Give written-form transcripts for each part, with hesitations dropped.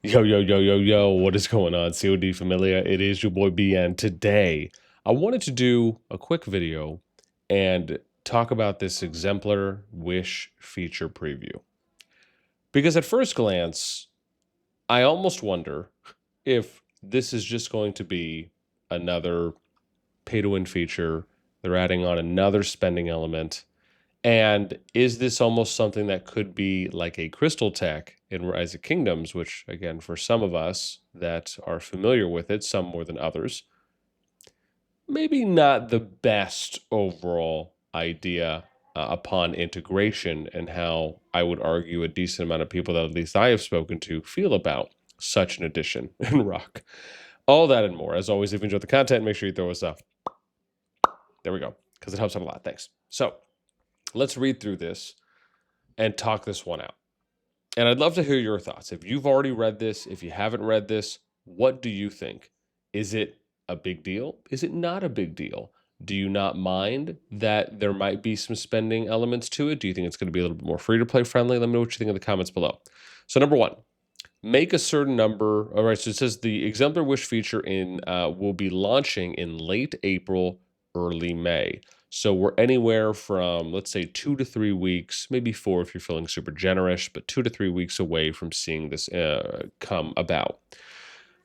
Yo, what is going on, COD Familia? It is your boy BN. Today, I wanted to do a quick video and talk about this exemplar wish feature preview. Because at first glance, I almost wonder if this is just going to be another pay-to-win feature. They're adding on another spending element. And is this almost something that could be like a crystal tech in Rise of Kingdoms, which, again, for some of us that are familiar with it, some more than others, maybe not the best overall idea upon integration, and how I would argue a decent amount of people that at least I have spoken to feel about such an addition in Rock. All that and more. As always, if you enjoyed the content, make sure you throw us up. There we go, because it helps out a lot. Thanks. So let's read through this and talk this one out. And I'd love to hear your thoughts. If you've already read this, if you haven't read this, what do you think? Is it a big deal? Is it not a big deal? Do you not mind that there might be some spending elements to it? Do you think it's going to be a little bit more free-to-play friendly? Let me know what you think in the comments below. So number one, make a certain number. All right, so it says the exemplar wish feature will be launching in late April, early May. So we're anywhere from, let's say, 2 to 3 weeks, maybe 4 if you're feeling super generous, but 2 to 3 weeks away from seeing this come about.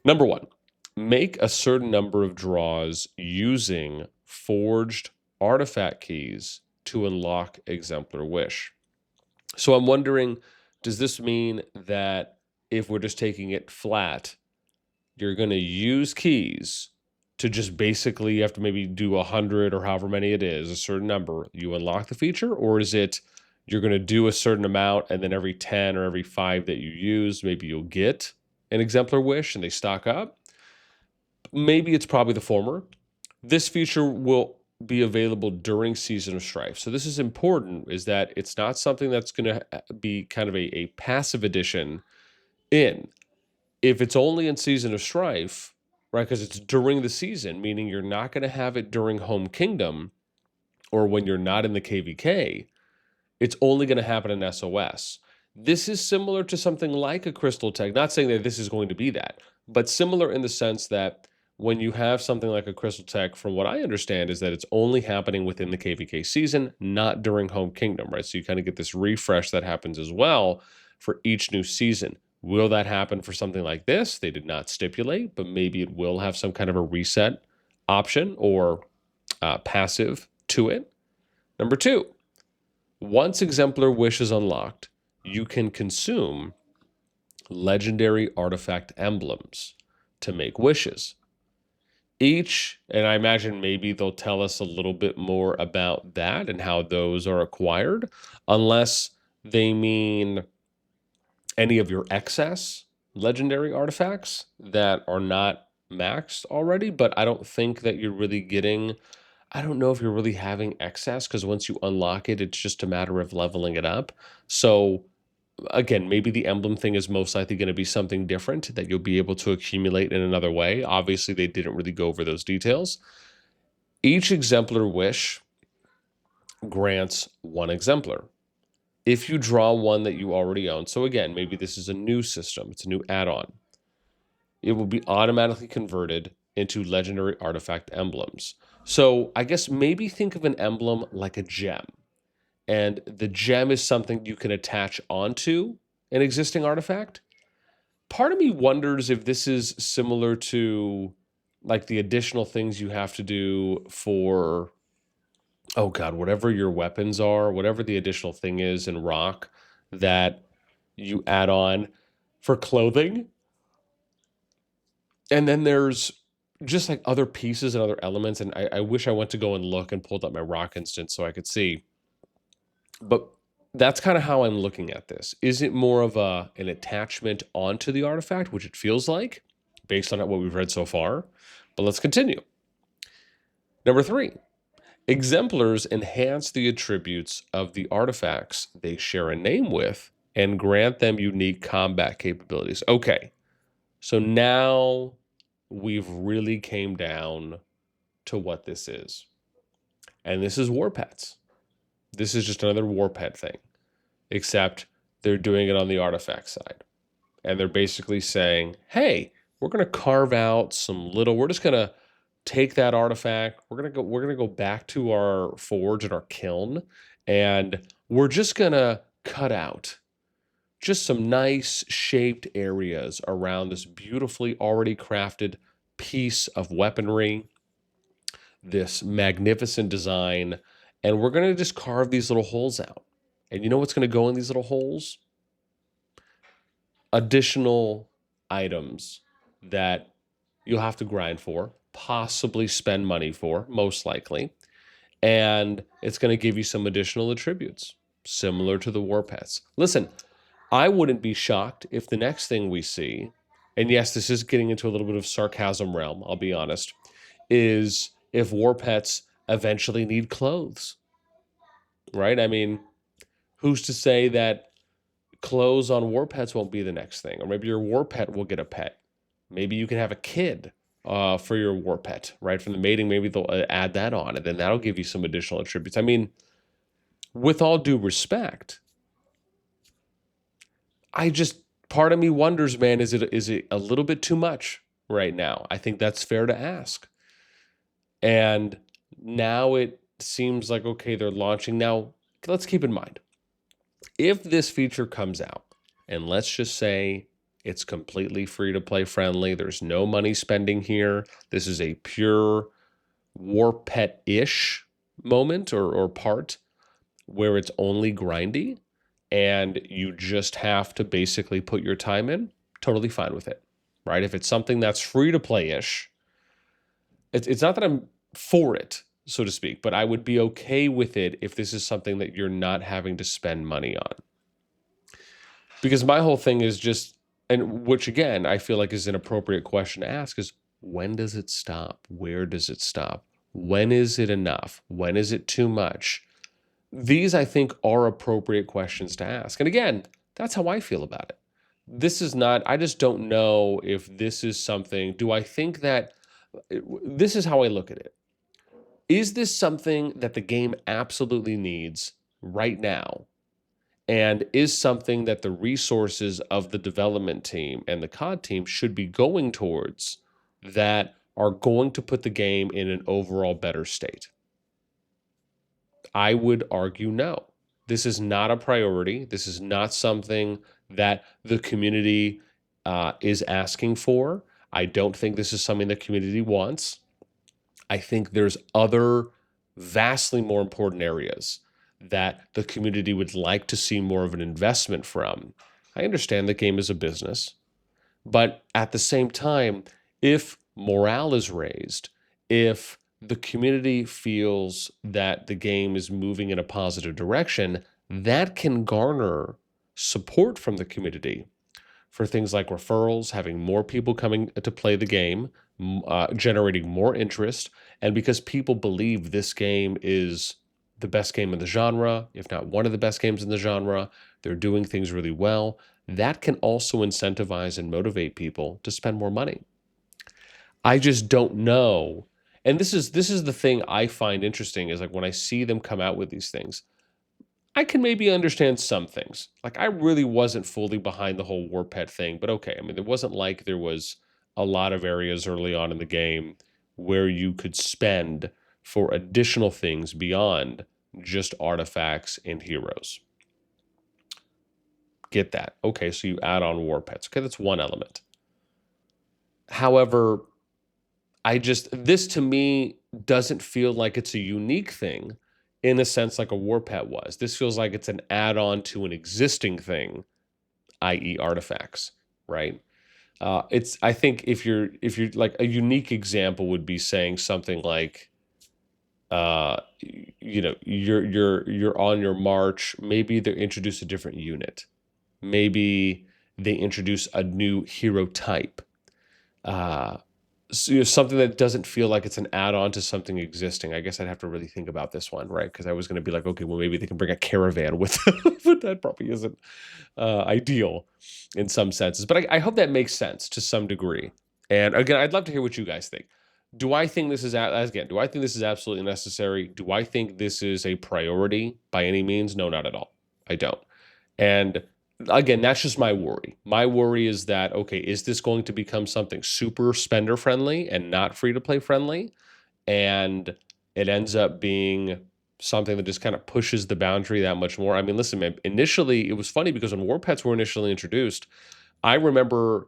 Number one, make a certain number of draws using forged artifact keys to unlock exemplar wish. So I'm wondering, does this mean that if we're just taking it flat, you're going to use keys to just basically, you have to maybe do 100 or however many it is, a certain number, you unlock the feature? Or is it you're going to do a certain amount and then every 10 or every 5 that you use, maybe you'll get an exemplar wish and they stock up? Maybe it's probably the former. This feature will be available during Season of Strife. So this is important, is that it's not something that's going to be kind of a passive addition in. If it's only in Season of Strife, right, because it's during the season, meaning you're not going to have it during Home Kingdom or when you're not in the KVK, it's only going to happen in SOS. This is similar to something like a Crystal Tech, not saying that this is going to be that, but similar in the sense that when you have something like a Crystal Tech, from what I understand, is that it's only happening within the KVK season, not during Home Kingdom, right? So you kind of get this refresh that happens as well for each new season. Will that happen for something like this? They did not stipulate, but maybe it will have some kind of a reset option or passive to it. Number two, once Exemplar Wish is unlocked, you can consume legendary artifact emblems to make wishes. Each, and I imagine maybe they'll tell us a little bit more about that and how those are acquired, unless they mean any of your excess legendary artifacts that are not maxed already. But I don't think that you're really getting, I don't know if you're really having excess, because once you unlock it, it's just a matter of leveling it up. So again, maybe the emblem thing is most likely going to be something different that you'll be able to accumulate in another way. Obviously, they didn't really go over those details. Each exemplar wish grants one exemplar. If you draw one that you already own, so again, maybe this is a new system, it's a new add-on, it will be automatically converted into legendary artifact emblems. So I guess maybe think of an emblem like a gem. And the gem is something you can attach onto an existing artifact. Part of me wonders if this is similar to like the additional things you have to do for, oh God, whatever your weapons are, whatever the additional thing is in Rock that you add on for clothing. And then there's just like other pieces and other elements. And I wish I went to go and look and pulled up my Rock instance so I could see. But that's kind of how I'm looking at this. Is it more of an attachment onto the artifact, which it feels like, based on what we've read so far? But let's continue. Number three, exemplars enhance the attributes of the artifacts they share a name with and grant them unique combat capabilities. Okay, so now we've really came down to what this is. And this is War Pets. This is just another War Pet thing, except they're doing it on the artifact side. and they're basically saying, hey, we're going to carve out some little, we're just going to take that artifact. We're going to go back to our forge and our kiln, and we're just going to cut out just some nice shaped areas around this beautifully already crafted piece of weaponry, this magnificent design, and we're going to just carve these little holes out. And you know what's going to go in these little holes? Additional items that you'll have to grind for, possibly spend money for, most likely. And it's going to give you some additional attributes, similar to the war pets. Listen, I wouldn't be shocked if the next thing we see, and yes, this is getting into a little bit of sarcasm realm, I'll be honest, is if war pets eventually need clothes, right? I mean, who's to say that clothes on war pets won't be the next thing? Or maybe your war pet will get a pet. Maybe you can have a kid for your war pet, right? From the mating, maybe they'll add that on, and then that'll give you some additional attributes. I mean, with all due respect, part of me wonders, man, is it a little bit too much right now? I think that's fair to ask. And now it seems like, okay, they're launching. Now, let's keep in mind, if this feature comes out, and let's just say it's completely free to play friendly, there's no money spending here, this is a pure war pet-ish moment or part where it's only grindy, and you just have to basically put your time in, totally fine with it, right? If it's something that's free to play-ish, it's not that I'm for it, so to speak, but I would be okay with it if this is something that you're not having to spend money on. Because my whole thing is just, and which again, I feel like is an appropriate question to ask, is when does it stop? Where does it stop? When is it enough? When is it too much? These, I think, are appropriate questions to ask. And again, that's how I feel about it. This is not, I just don't know if this is something, do I think that, this is how I look at it. Is this something that the game absolutely needs right now? And is something that the resources of the development team and the COD team should be going towards that are going to put the game in an overall better state? I would argue no. This is not a priority. This is not something that the community is asking for. I don't think this is something the community wants. I think there's other vastly more important areas that the community would like to see more of an investment from. I understand the game is a business, but at the same time, if morale is raised, if the community feels that the game is moving in a positive direction, that can garner support from the community for things like referrals, having more people coming to play the game, generating more interest, and because people believe this game is the best game in the genre, if not one of the best games in the genre, they're doing things really well, that can also incentivize and motivate people to spend more money. I just don't know. And this is the thing I find interesting is like when I see them come out with these things, I can maybe understand some things. Like I really wasn't fully behind the whole war pet thing, but okay. I mean, it wasn't like there was a lot of areas early on in the game where you could spend for additional things beyond just artifacts and heroes. Get that. Okay, so you add on war pets. Okay, that's one element. However, this to me doesn't feel like it's a unique thing in a sense like a war pet was. This feels like it's an add-on to an existing thing, i.e. artifacts, right? I think if you're like a unique example would be saying something like, you're on your march, maybe they introduce a different unit. Maybe they introduce a new hero type. So, something that doesn't feel like it's an add-on to something existing. I guess I'd have to really think about this one, right? Because I was going to be like, okay, well, maybe they can bring a caravan with them, but that probably isn't ideal in some senses. But I hope that makes sense to some degree. And again, I'd love to hear what you guys think. Do I think this is absolutely necessary? Do I think this is a priority by any means? No, not at all. I don't. And again, that's just my worry. My worry is that, okay, is this going to become something super spender friendly and not free to play friendly? And it ends up being something that just kind of pushes the boundary that much more. I mean, listen, man, initially it was funny because when war pets were initially introduced, I remember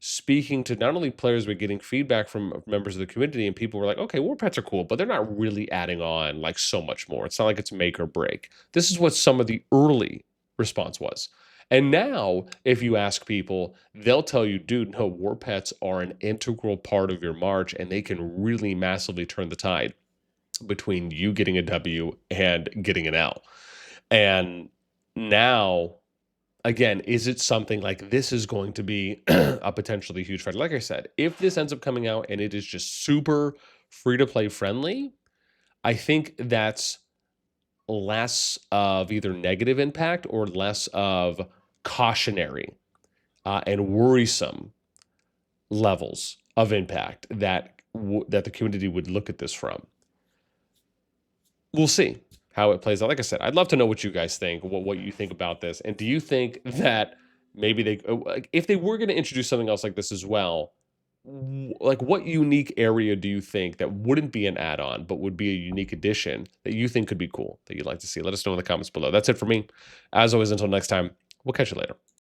speaking to not only players but getting feedback from members of the community, and people were like, okay, war pets are cool, but they're not really adding on like so much more. It's not like it's make or break. This is what some of the early response was. And now, if you ask people, they'll tell you, dude, no, war pets are an integral part of your march, and they can really massively turn the tide between you getting a W and getting an L. And now, again, is it something like this is going to be a potentially huge fight? Like I said, if this ends up coming out and it is just super free to play friendly, I think that's less of either negative impact or less of cautionary and worrisome levels of impact that that the community would look at this from. We'll see how it plays out. Like I said, I'd love to know what you guys think, what you think about this, and do you think that maybe they, if they were going to introduce something else like this as well, like what unique area do you think that wouldn't be an add-on but would be a unique addition that you think could be cool that you'd like to see? Let us know in the comments below. That's it for me. As always, until next time, we'll catch you later.